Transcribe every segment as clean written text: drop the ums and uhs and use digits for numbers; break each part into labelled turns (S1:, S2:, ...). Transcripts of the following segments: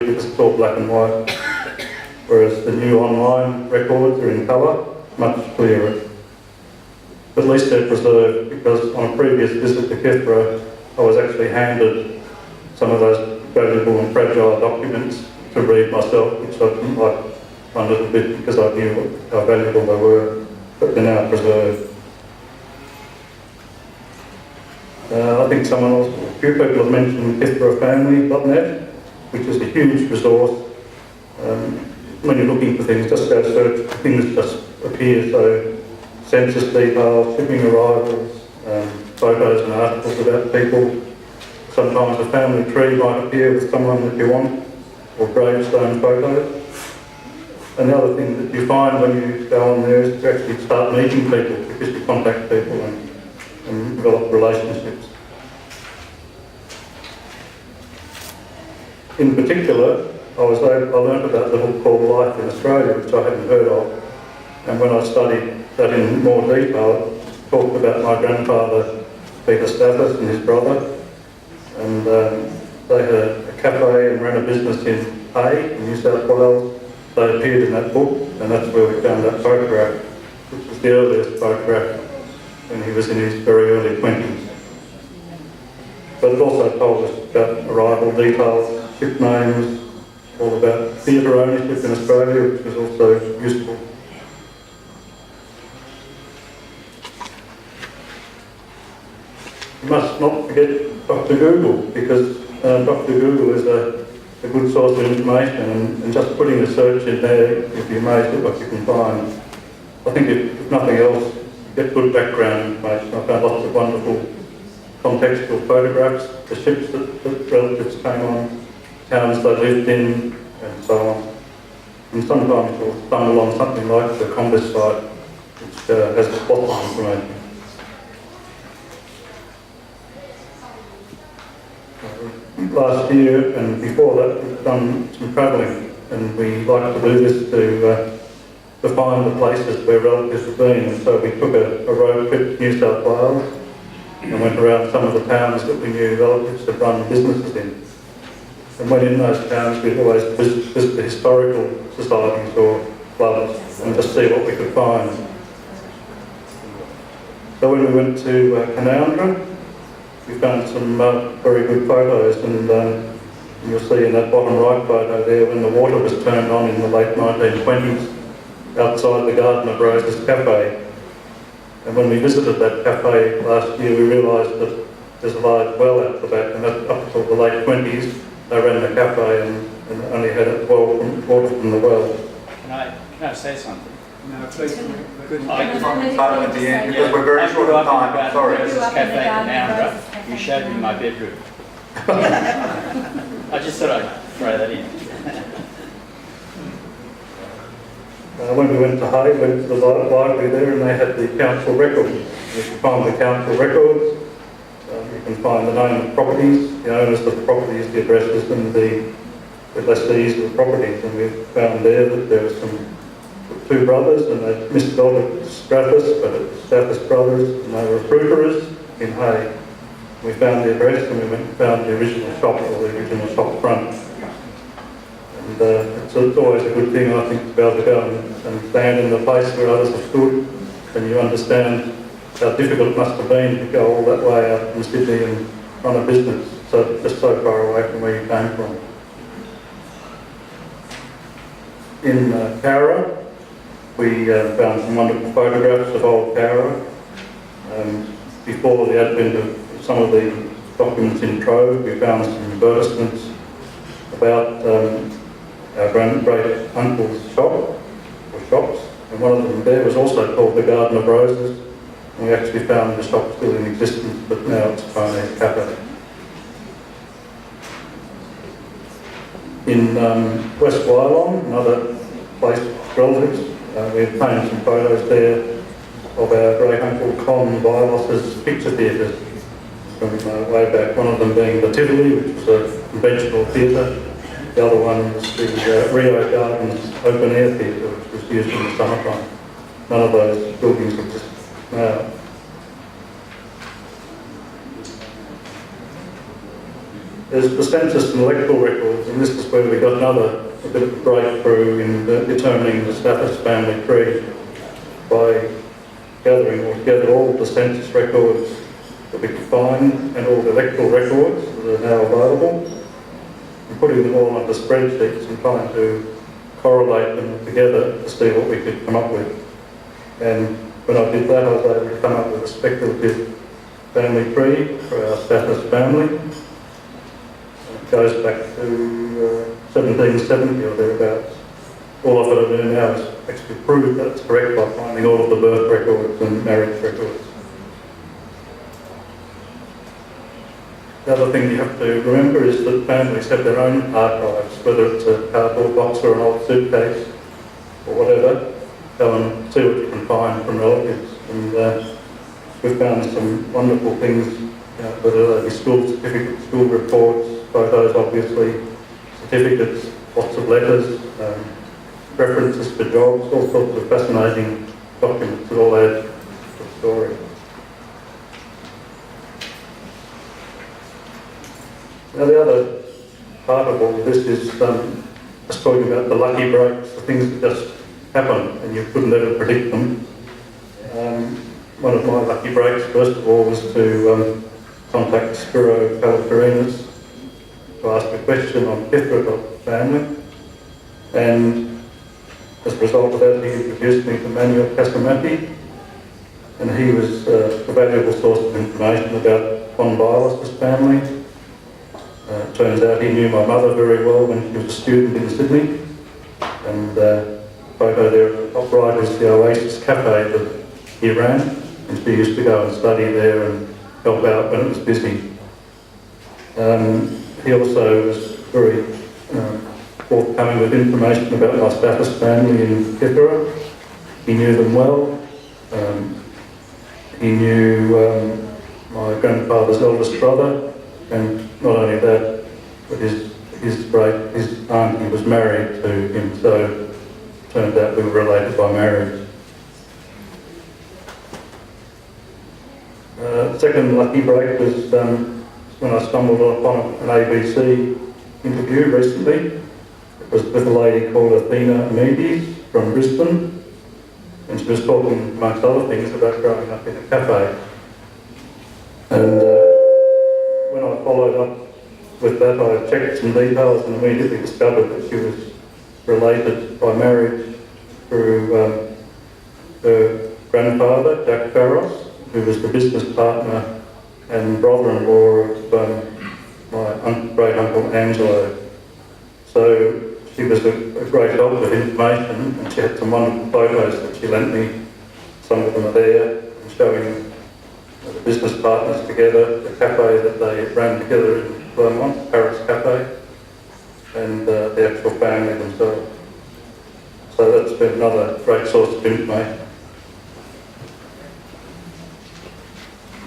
S1: because it's all black and white, whereas the new online records are in colour, much clearer. At least they're preserved, because on a previous visit to Kithra, I was actually handed some of those valuable and fragile documents to read myself, which I didn't like one little bit because I knew how valuable they were, but they're now preserved. I think a few people have mentioned KithraFamily.net, which is a huge resource. When you're looking for things, just go search, things just appear, so census details, shipping arrivals, photos and articles about people. Sometimes a family tree might appear with someone that you want, or gravestone photos. And the other thing that you find when you go on there is to actually start meeting people, because you contact people and develop relationships. In particular, I learned about the book called Life in Australia, which I hadn't heard of. And when I studied that in more detail, it talked about my grandfather, Peter Stathis, and his brother. And they had a cafe and ran a business in Hay, in New South Wales. They appeared in that book, and that's where we found that photograph, which was the earliest photograph when he was in his very early 20s. But it also told us about arrival details, ship names, all about theatre ownership in Australia, which was also useful. You must not forget Dr. Google, because Dr. Google is a good source of information, and just putting a search in there, you'll be amazed at what you can find. I think if nothing else, you get good background information. I found lots of wonderful contextual photographs, the ships that relatives came on, towns they lived in, and so on. And sometimes you'll stumble on something like the Compass site, which has lots of information. Last year and before that, we've done some travelling, and we like to do this to find the places where relatives have been. And so we took a road trip to New South Wales and went around some of the towns that we knew relatives had run businesses in. And when in those towns, we'd always visit the historical societies or clubs and just see what we could find. So when we went to Canowindra, we found some very good photos, and you'll see in that bottom right photo there when the water was turned on in the late 1920s outside the Garden of Roses Cafe. And when we visited that cafe last year, we realised that there's a large well out the back, and up until the late 20s they ran the cafe and only had water from the well.
S2: Can I say something?
S3: No, please.
S4: Start at the end, because we're very short of time. Sorry.
S2: Roses Cafe in Canowindra. You showed me my bedroom. I just thought I'd throw that in.
S1: When we went to Hay, we went to the library there, and they had the council records. You can find the council records, you can find the name of properties, the owners of the properties, the addresses, and the lessees of the properties. And we found there that there were two brothers, and they misspelled it Strathis, but it was Stathis Brothers, and they were fruiterers in Hay. We found the address, and we went and found the original shop, or the original shop front. And it's always a good thing, I think, to be able to go and stand in the place where others have stood, and you understand how difficult it must have been to go all that way out from Sydney and run a business, so just so far away from where you came from. In Cowra, we found some wonderful photographs of old Cowra. Before the advent of some of the documents in Trove, we found some advertisements about our great uncle's shop, or shops, and one of them there was also called the Garden of Roses, and we actually found the shop still in existence, but now it's Pioneer Cafe. In West Wyalong, another place of relatives, we obtained some photos there of our great uncle Con Vilos's picture theatres from way back, one of them being the Tivoli, which was a conventional theatre. The other one was the Rio Gardens open air theatre, which was used in the summertime. None of those buildings exist now. There's the census and electoral records, and this is where we got a bit of breakthrough in determining the status family tree by gathering all together all the census records that we could find and all the electoral records that are now available, and putting them all onto spreadsheets and trying to correlate them together to see what we could come up with. And when I did that, I was able to come up with a speculative family tree for our status family. It goes back to 1770 or thereabouts. All I've got to do now is actually prove that's correct by finding all of the birth records and marriage records. The other thing you have to remember is that families have their own archives, whether it's a cardboard box or an old suitcase or whatever. Go and see what you can find from relatives. And we've found some wonderful things, whether they be school certificates, school reports, photos obviously, certificates, lots of letters, references for jobs, all sorts of fascinating documents that all add to the story. Now the other part of all of this is just talking about the lucky breaks, the things that just happen and you couldn't ever predict them. One of my lucky breaks, first of all, was to contact Spiro Kalakarinas to ask a question on Kithra family, and as a result of that he introduced me to Manuel Casamati, and he was a valuable source of information about Von Bialis' family. Turns out he knew my mother very well when she was a student in Sydney, and photo there at the top right is the Oasis Cafe that he ran, and she used to go and study there and help out when it was busy. He also was very forthcoming with information about my status family in Kithera. He knew them well. He knew my grandfather's eldest brother, and not only that, but his auntie was married to him, so it turned out we were related by marriage. Second lucky break was when I stumbled upon an ABC interview recently. It was with a lady called Athena Amides from Brisbane, and she was talking, amongst other things, about growing up in a cafe. And when I followed up with that, I checked some details and immediately discovered that she was related by marriage through her grandfather, Jack Farros, who was the business partner and brother-in-law of my great-uncle Angelo. So she was a great help with information, and she had some wonderful photos that she lent me. Some of them are there, and showing the business partners together, the cafe that they ran together in Vermont, Paris Cafe, and the actual family themselves. So that's been another great source of information.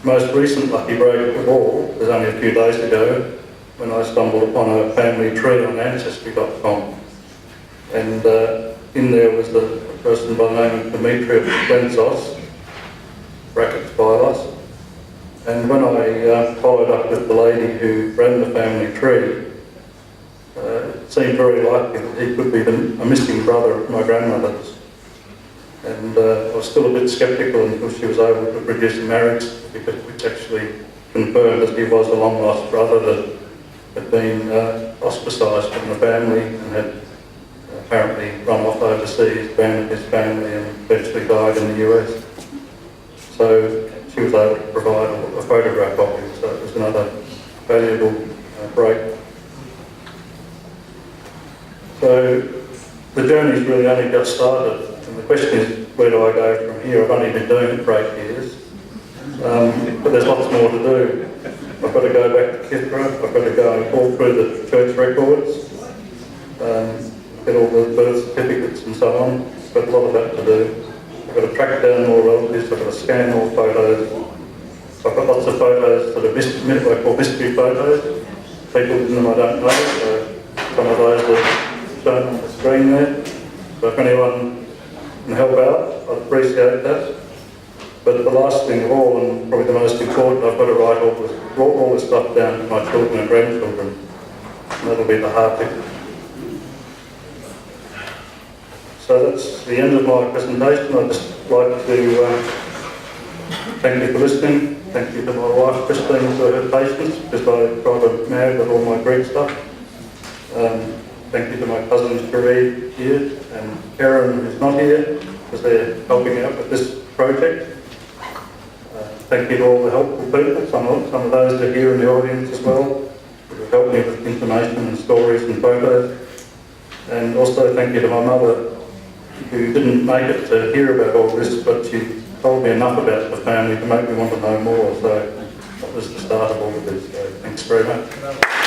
S1: Most recent lucky break of all was only a few days ago when I stumbled upon a family tree on Ancestry.com, and in there was a person by the name of Demetrius Lentzos, brackets Bialis. And when I followed up with the lady who ran the family tree, it seemed very likely that he could be a missing brother of my grandmother's. And I was still a bit sceptical until she was able to produce a marriage certificate which actually confirmed that he was a long-lost brother that had been ostracised from the family and had apparently run off overseas, abandoned his family, and eventually died in the US. So she was able to provide a photograph of him, so it was another valuable break. So the journey's really only just started, and the question is, where do I go from here? I've only been doing it for 8 years, but there's lots more to do. I've got to go back to Kithra, I've got to go and call through the church records, get all the birth certificates and so on. I've got a lot of that to do. I've got to track down more relatives, I've got to scan more photos. I've got lots of photos that are what I call mystery photos. People in them I don't know, so some of those are shown on the screen there. So if anyone can help out, I'd appreciate that. But the last thing of all, and probably the most important, I've got to write all this stuff down to my children and grandchildren. That'll be the hard bit. So that's the end of my presentation. I'd just like to thank you for listening. Thank you to my wife Christine for her patience, because I tried to mad with all my Greek stuff. Thank you to my cousins Cherie here and Erin, who's not here, because they're helping out with this project. Thank you to all the helpful people. Some of those are here in the audience as well, who have helped me with information and stories and photos. And also thank you to my mother, who didn't make it to hear about all this, but she told me enough about the family to make me want to know more. So that was the start of all of this. So thanks very much.